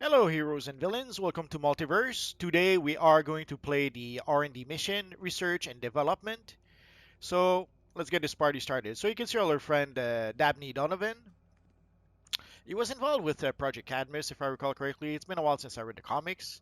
Hello heroes and villains, welcome to Multiverse. Today we are going to play the R&D mission, Research and Development. So let's get this party started. So you can see our friend Dabney Donovan. He was involved with Project Cadmus if I recall correctly. It's been a while since I read the comics.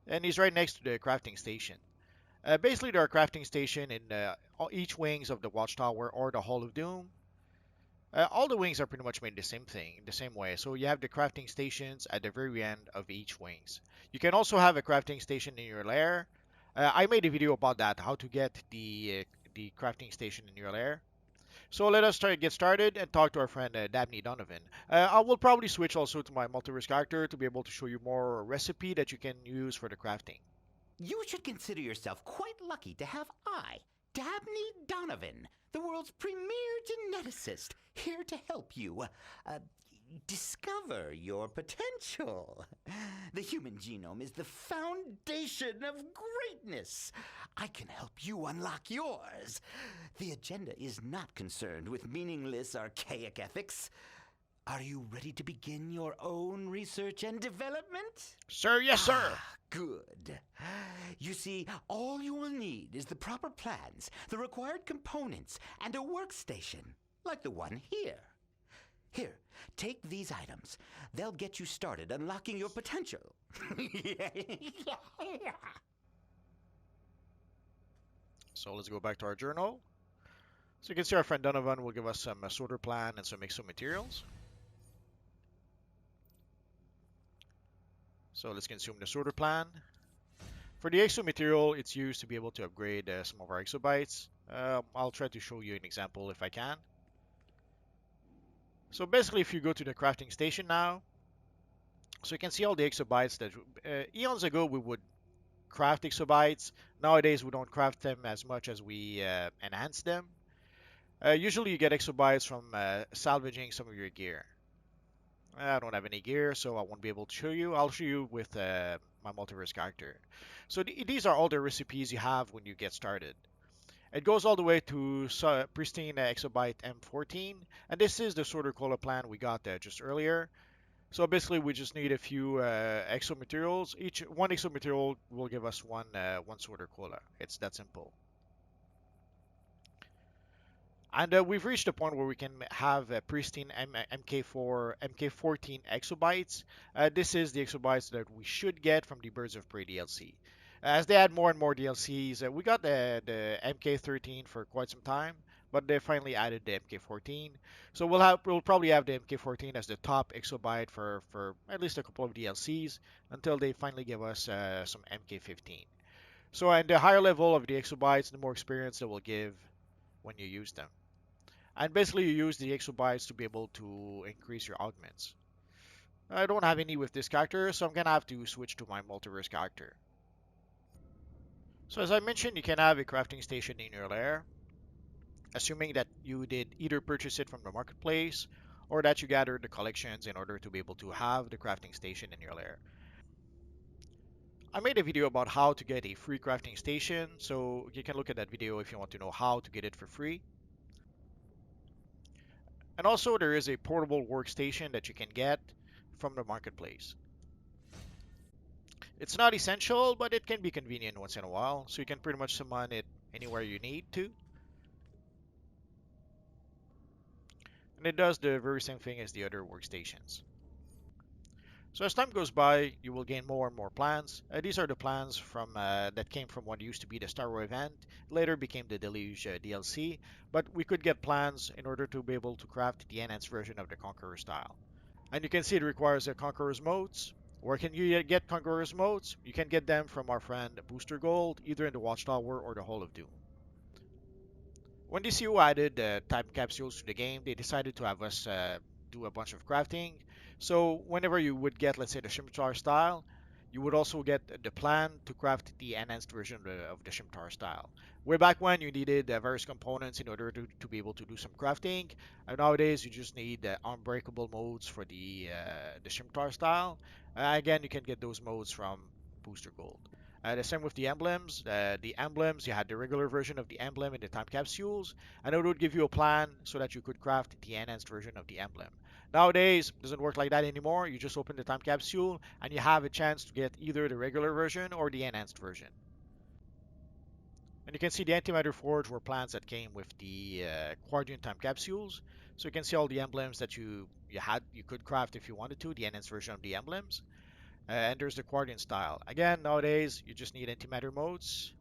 And he's right next to the crafting station. Basically there are crafting station in each wings of the Watchtower or the Hall of Doom. All the wings are pretty much made the same thing, the same way. So you have the crafting stations at the very end of each wings. You can also have a crafting station in your lair. I made a video about that, how to get the crafting station in your lair. So let us get started and talk to our friend Dabney Donovan. I will probably switch also to my multiverse character to be able to show you more recipe that you can use for the crafting. You should consider yourself quite lucky to have Dabney Donovan, the world's premier geneticist, here to help you discover your potential. The human genome is the foundation of greatness. I can help you unlock yours. The agenda is not concerned with meaningless, archaic ethics. Are you ready to begin your own research and development? Sir, yes, sir. Good. You see, all you will need is the proper plans, the required components, and a workstation, like the one here. Here, take these items. They'll get you started unlocking your potential. So let's go back to our journal. So you can see our friend Donovan will give us some sorter plan and some exo materials. So let's consume the sorter plan. For the exo material, it's used to be able to upgrade some of our exobytes. I'll try to show you an example if I can. So basically, if you go to the crafting station now, so you can see all the exobytes that eons ago we would craft exobytes. Nowadays, we don't craft them as much as we enhance them. Usually, you get exobytes from salvaging some of your gear. I don't have any gear, so I won't be able to show you. I'll show you with my multiverse character. So these are all the recipes you have when you get started. It goes all the way to pristine exobyte M14, and this is the sorter cola plan we got just earlier. So basically, we just need a few exo materials. Each one exo material will give us one sorter cola. It's that simple. And we've reached a point where we can have a pristine MK14 exobytes. This is the exobytes that we should get from the Birds of Prey DLC. As they add more and more DLCs, we got the MK13 for quite some time, but they finally added the MK14. So we'll probably have the MK14 as the top exobyte for at least a couple of DLCs until they finally give us some MK15. So and the higher level of the exobytes, the more experience they will give when you use them. And basically you use the exobytes to be able to increase your augments. I don't have any with this character, so I'm gonna have to switch to my multiverse character. So as I mentioned, you can have a crafting station in your lair, assuming that you did either purchase it from the marketplace or that you gathered the collections in order to be able to have the crafting station in your lair. I made a video about how to get a free crafting station, so you can look at that video if you want to know how to get it for free. And also there is a portable workstation that you can get from the marketplace. It's not essential, but it can be convenient once in a while, so you can pretty much summon it anywhere you need to. And it does the very same thing as the other workstations. So as time goes by, you will gain more and more plans. These are the plans from that came from what used to be the Star Wars event, later became the Deluge DLC, but we could get plans in order to be able to craft the enhanced version of the Conqueror style. And you can see it requires a Conqueror's modes. Where can you get Conqueror's modes? You can get them from our friend Booster Gold, either in the Watchtower or the Hall of Doom. When DCUO added time capsules to the game, they decided to have us do a bunch of crafting. So whenever you would get, let's say, the Scimitar style, you would also get the plan to craft the enhanced version of the Scimitar style. Way back when, you needed various components in order to be able to do some crafting. And nowadays, you just need unbreakable modes for the Scimitar style. Again, you can get those modes from Booster Gold. The same with the emblems. The emblems, you had the regular version of the emblem in the time capsules, and it would give you a plan so that you could craft the enhanced version of the emblem. Nowadays, it doesn't work like that anymore. You just open the time capsule and you have a chance to get either the regular version or the enhanced version. And you can see the Antimatter Forge were plans that came with the Quadrant time capsules. So you can see all the emblems that you could craft if you wanted to, the enhanced version of the emblems. And there's the Quadrant style. Again, nowadays you just need antimatter modes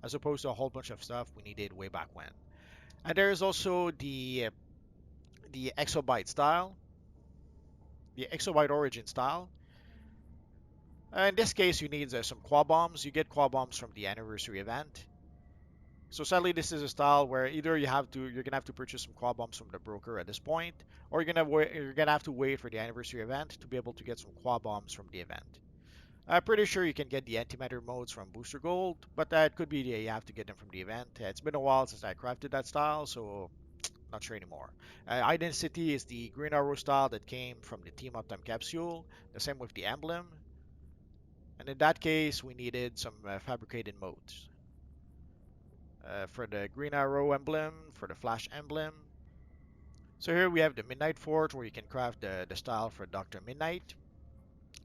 as opposed to a whole bunch of stuff we needed way back when. And there is also the exobyte style, the exobyte origin style. In this case, you need some quad bombs. You get quad bombs from the anniversary event. So sadly, this is a style where either you're gonna have to purchase some quad bombs from the broker at this point, or you're gonna have to wait for the anniversary event to be able to get some quad bombs from the event. I'm pretty sure you can get the antimatter modes from Booster Gold, but that could be you have to get them from the event. It's been a while since I crafted that style, so not sure anymore. Identity is the Green Arrow style that came from the Team Up Time capsule. The same with the emblem, and in that case, we needed some fabricated modes. For the Green Arrow emblem, for the Flash emblem. So here we have the Midnight Forge where you can craft the style for Dr. Midnight,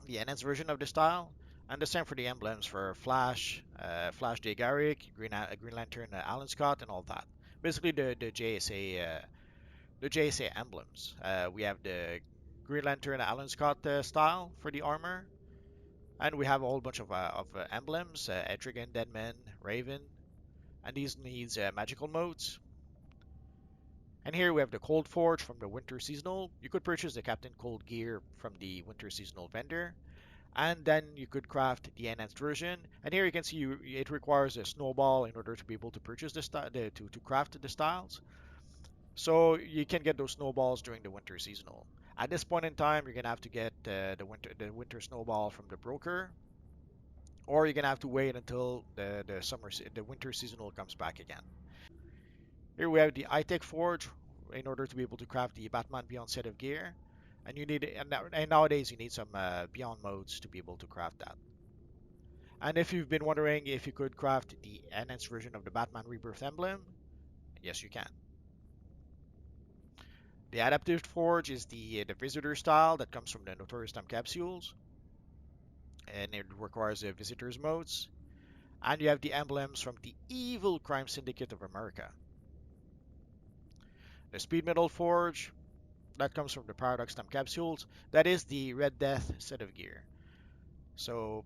the enhanced version of the style, and the same for the emblems for Flash, Flash Jay Garrick, Green Lantern Alan Scott, and all that. Basically the JSA emblems. We have the Green Lantern Alan Scott style for the armor, and we have a whole bunch of emblems, Etrigan, Deadman, Raven, and these needs magical modes. And here we have the Cold Forge from the Winter Seasonal. You could purchase the Captain Cold gear from the Winter Seasonal vendor. And then you could craft the enhanced version. And here you can see it requires a snowball in order to be able to purchase to craft the styles. So you can get those snowballs during the Winter Seasonal. At this point in time, you're gonna have to get the winter snowball from the broker, or you're gonna have to wait until the winter seasonal comes back again. Here we have the iTech Forge in order to be able to craft the Batman Beyond set of gear. And nowadays you need some Beyond modes to be able to craft that. And if you've been wondering if you could craft the enhanced version of the Batman Rebirth emblem, yes you can. The Adaptive Forge is the visitor style that comes from the Notorious Time capsules, and it requires visitors modes. And you have the emblems from the Evil Crime Syndicate of America. The Speed Metal Forge, that comes from the Paradox Time capsules. That is the Red Death set of gear. So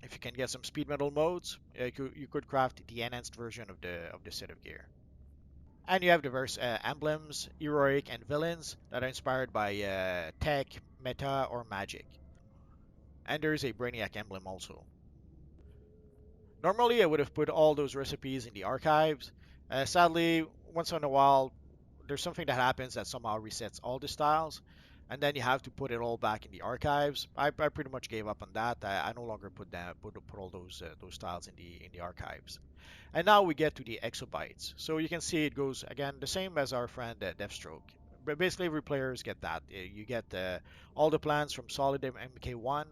if you can get some speed metal modes, you could craft the enhanced version of the set of gear. And you have diverse emblems, heroic, and villains that are inspired by tech, meta, or magic. And there is a Brainiac emblem also. Normally, I would have put all those recipes in the archives. Sadly, once in a while, there's something that happens that somehow resets all the styles, and then you have to put it all back in the archives. I pretty much gave up on that. I no longer put all those styles in the archives. And now we get to the exobytes. So you can see it goes again the same as our friend DeathStroke. But basically, every players get that. You get all the plans from Solid MK1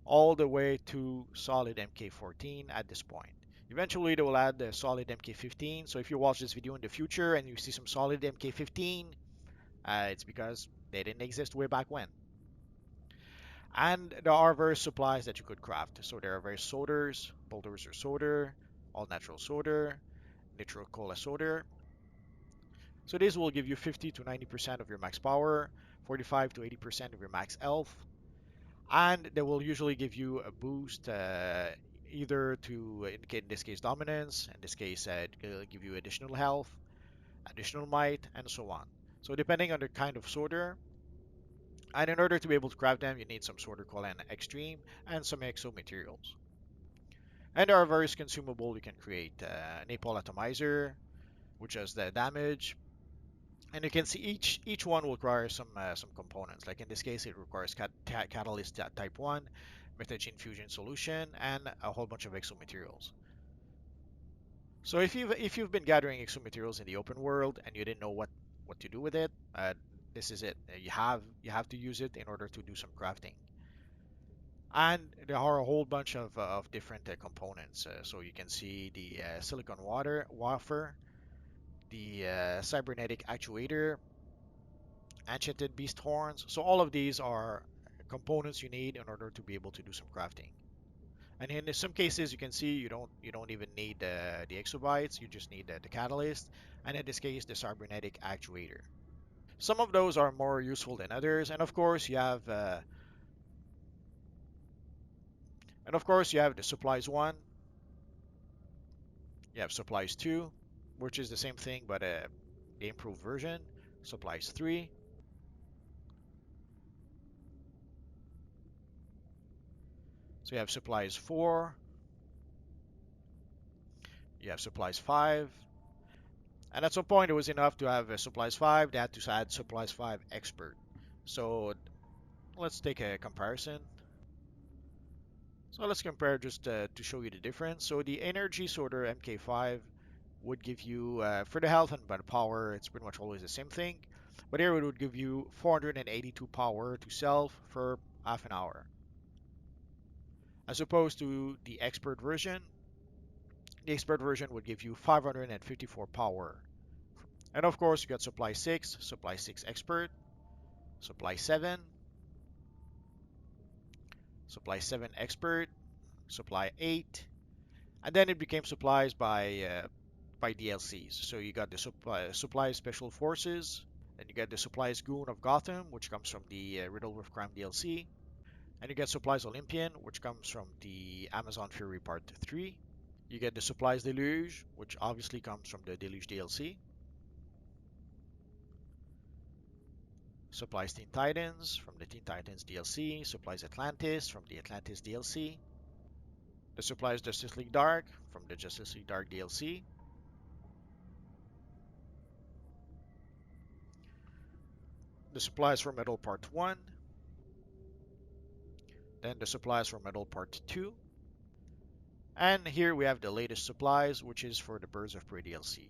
all the way to Solid MK14 at this point. Eventually, they will add the Solid MK15. So if you watch this video in the future and you see some Solid MK15, it's because they didn't exist way back when. And there are various supplies that you could craft. So there are various solders, bulldozer solder, all natural solder, nitro cola solder. So this will give you 50 to 90% of your max power, 45 to 80% of your max health, and they will usually give you a boost either to indicate in this case dominance, in this case give you additional health, additional might, and so on. So depending on the kind of sorter, and in order to be able to craft them, you need some sorter colon extreme and some exo materials. And there are various consumables you can create. Napalm atomizer, which does the damage, and you can see each one will require some components. Like in this case, it requires catalyst type 1, metagene fusion solution, and a whole bunch of exo materials. So if you've been gathering exo materials in the open world and you didn't know what to do with it, this is it. You have to use it in order to do some crafting. And there are a whole bunch of different components. So you can see the silicon wafer, the cybernetic actuator, enchanted beast horns. So all of these are components you need in order to be able to do some crafting. And in some cases, you can see you don't even need the exobytes. You just need the catalyst, and in this case, the cybernetic actuator. Some of those are more useful than others, and of course you have the supplies one. You have supplies two, which is the same thing but the improved version. Supplies three. So you have supplies four. You have supplies five. And at some point, it was enough to have supplies 5. They had to add supplies 5 expert. So let's take a comparison. So let's compare just to show you the difference. So the energy sorter MK5 would give you, for the health and the power, it's pretty much always the same thing. But here it would give you 482 power to self for half an hour. As opposed to the expert version, the expert version would give you 554 power. And of course, you got supply 6 expert, supply 7, supply 7 expert, supply 8, and then it became supplies by DLCs. So you got the supply special forces, then you got the supplies goon of Gotham, which comes from the Riddle with Crime DLC, and you get supplies Olympian, which comes from the Amazon Fury Part 3. You get the supplies Deluge, which obviously comes from the Deluge DLC. Supplies Teen Titans from the Teen Titans DLC. Supplies Atlantis from the Atlantis DLC. The supplies Justice League Dark from the Justice League Dark DLC. The supplies for Metal Part 1. Then the supplies for Metal Part 2. And here we have the latest supplies, which is for the Birds of Prey DLC.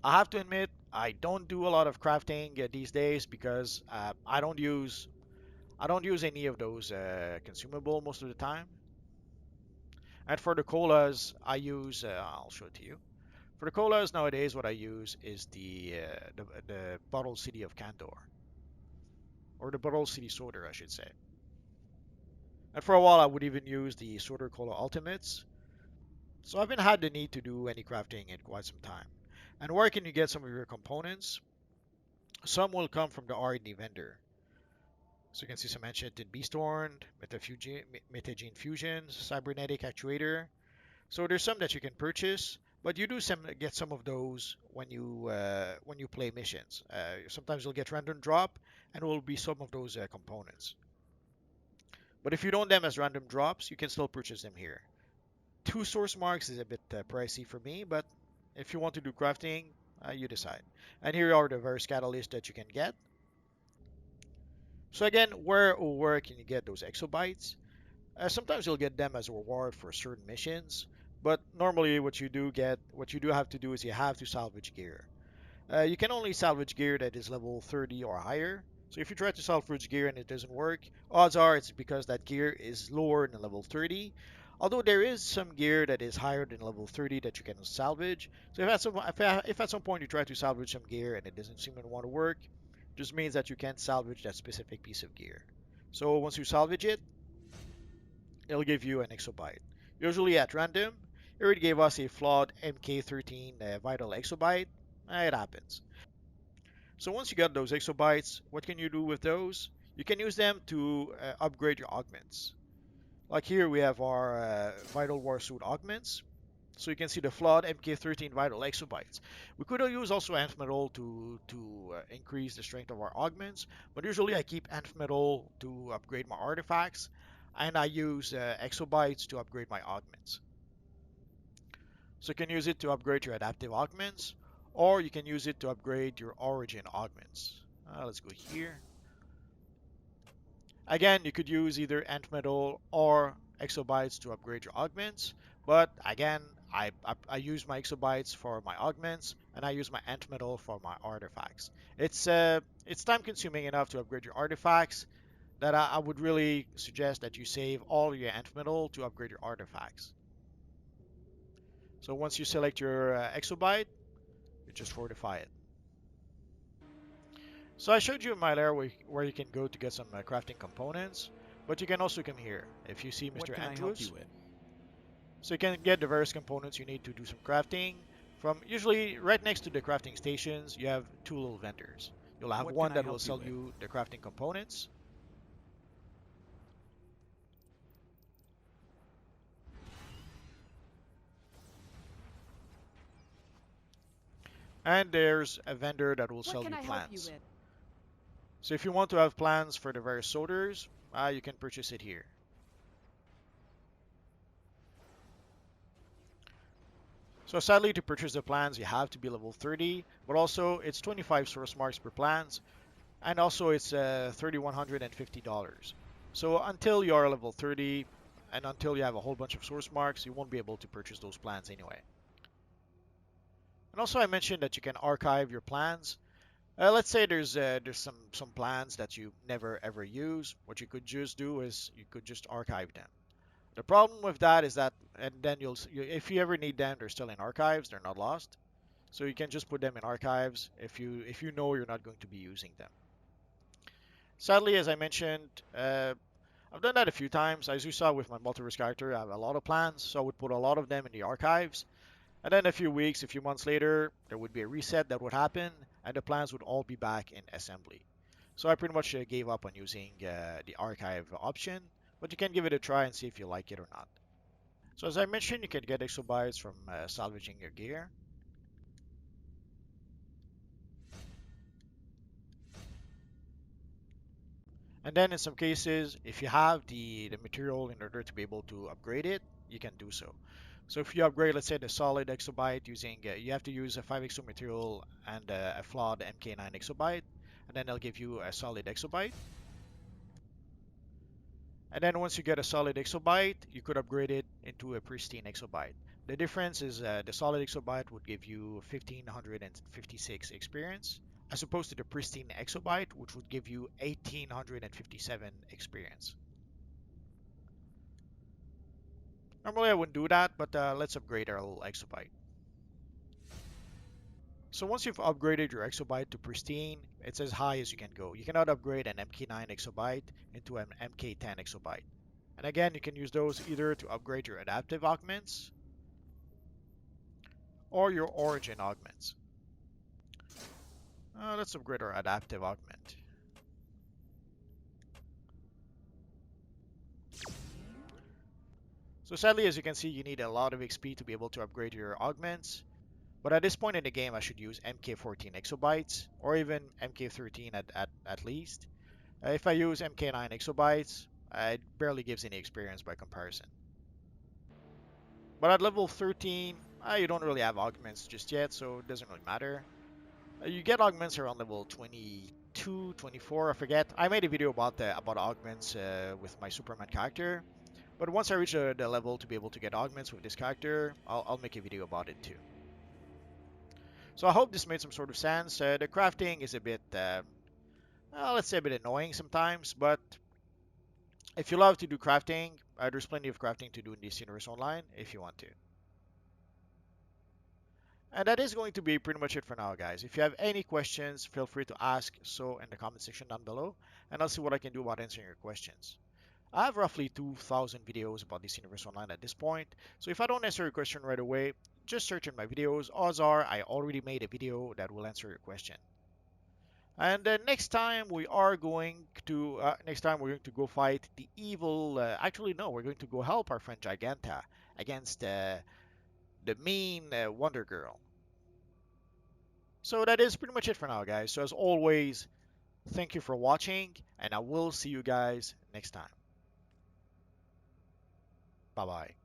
I have to admit, I don't do a lot of crafting these days because I don't use any of those consumable most of the time. And for the colas, I'll show it to you. For the colas nowadays, what I use is the Bottle City of Candor, or the Bottle City Sorter, I should say. And for a while, I would even use the Sorter Cola Ultimates. So I haven't had the need to do any crafting in quite some time. And where can you get some of your components? Some will come from the R&D vendor. So you can see some Enchanted Beasthorn, Metagene Fusion, Cybernetic Actuator. So there's some that you can purchase, but you do get some of those when you play missions. Sometimes you'll get random drop, and it will be some of those components. But if you don't them as random drops, you can still purchase them here. 2 source marks is a bit pricey for me, but if you want to do crafting, you decide. And here are the various catalysts that you can get. So again, where can you get those exobytes? Sometimes you'll get them as a reward for certain missions, but normally what you do have to do is you have to salvage gear. You can only salvage gear that is level 30 or higher. So if you try to salvage gear and it doesn't work, odds are it's because that gear is lower than level 30. Although there is some gear that is higher than level 30 that you can salvage. So if at some point you try to salvage some gear and it doesn't seem to want to work, it just means that you can't salvage that specific piece of gear. So once you salvage it, it'll give you an exobyte. Usually at random, it already gave us a flawed MK13 vital exobyte. It happens. So once you got those exobytes, what can you do with those? You can use them to upgrade your augments. Like here we have our Vital War Suit augments. So you can see the flawed MK13 vital exobytes. We could use also Nth Metal to increase the strength of our augments, but usually I keep Nth Metal to upgrade my artifacts, and I use exobytes to upgrade my augments. So you can use it to upgrade your adaptive augments, or you can use it to upgrade your origin augments. Let's go here. Again, you could use either Nth Metal or exobytes to upgrade your augments, but again, I use my exobytes for my augments, and I use my Nth Metal for my artifacts. It's time consuming enough to upgrade your artifacts that I would really suggest that you save all your Nth Metal to upgrade your artifacts. So once you select your exobyte, you just fortify it. So I showed you in my lair where you can go to get some crafting components, but you can also come here if you see What Mr. can I help you Antlus. with? So you can get the various components you need to do some crafting. From usually right next to the crafting stations, you have two little vendors. You'll have What can one I that will help you sell with? you the crafting components, and there's a vendor that will What sell can you I help you plans. with? So if you want to have plans for the various sorters, you can purchase it here. So sadly, to purchase the plans, you have to be level 30, but also it's 25 source marks per plans, and also it's $3,150. So until you are level 30, and until you have a whole bunch of source marks, you won't be able to purchase those plans anyway. And also I mentioned that you can archive your plans. Let's say there's some plans that you never ever use. What you could just do is you could just archive them. The problem with that is that, and then if you ever need them, they're still in archives. They're not lost. So you can just put them in archives if you know you're not going to be using them. Sadly, as I mentioned, I've done that a few times. As you saw with my multi-risk character, I have a lot of plans, so I would put a lot of them in the archives. And then a few weeks, a few months later, there would be a reset that would happen, and the plans would all be back in assembly. So I pretty much gave up on using the archive option, but you can give it a try and see if you like it or not. So as I mentioned, you can get exobytes from salvaging your gear. And then in some cases, if you have the material in order to be able to upgrade it, you can do so. So if you upgrade, let's say the solid exobyte using, you have to use a 5XO material and a flawed MK9 exobyte, and then they'll give you a solid exobyte. And then once you get a solid exobyte, you could upgrade it into a pristine exobyte. The difference is the solid exobyte would give you 1556 experience, as opposed to the pristine exobyte, which would give you 1857 experience. Normally I wouldn't do that, but let's upgrade our little exobyte. So once you've upgraded your exobyte to pristine, it's as high as you can go. You cannot upgrade an MK9 exobyte into an MK10 exobyte. And again, you can use those either to upgrade your adaptive augments or your origin augments. Let's upgrade our adaptive augment. So sadly, as you can see, you need a lot of XP to be able to upgrade your augments. But at this point in the game, I should use MK14 exobytes or even MK13 at least. If I use MK9 exobytes, it barely gives any experience by comparison. But at level 13, you don't really have augments just yet, so it doesn't really matter. You get augments around level 22, 24, I forget. I made a video about augments with my Superman character. But once I reach the level to be able to get augments with this character, I'll make a video about it too. So I hope this made some sort of sense. The crafting is a bit, let's say a bit annoying sometimes, but if you love to do crafting, there's plenty of crafting to do in this universe online if you want to. And that is going to be pretty much it for now, guys. If you have any questions, feel free to ask so in the comment section down below, and I'll see what I can do about answering your questions. I have roughly 2,000 videos about this universe online at this point, so if I don't answer your question right away, just search in my videos. Odds are I already made a video that will answer your question. And next time we are going to go fight the evil. Actually, no, we're going to go help our friend Giganta against the mean Wonder Girl. So that is pretty much it for now, guys. So as always, thank you for watching, and I will see you guys next time. Bye bye.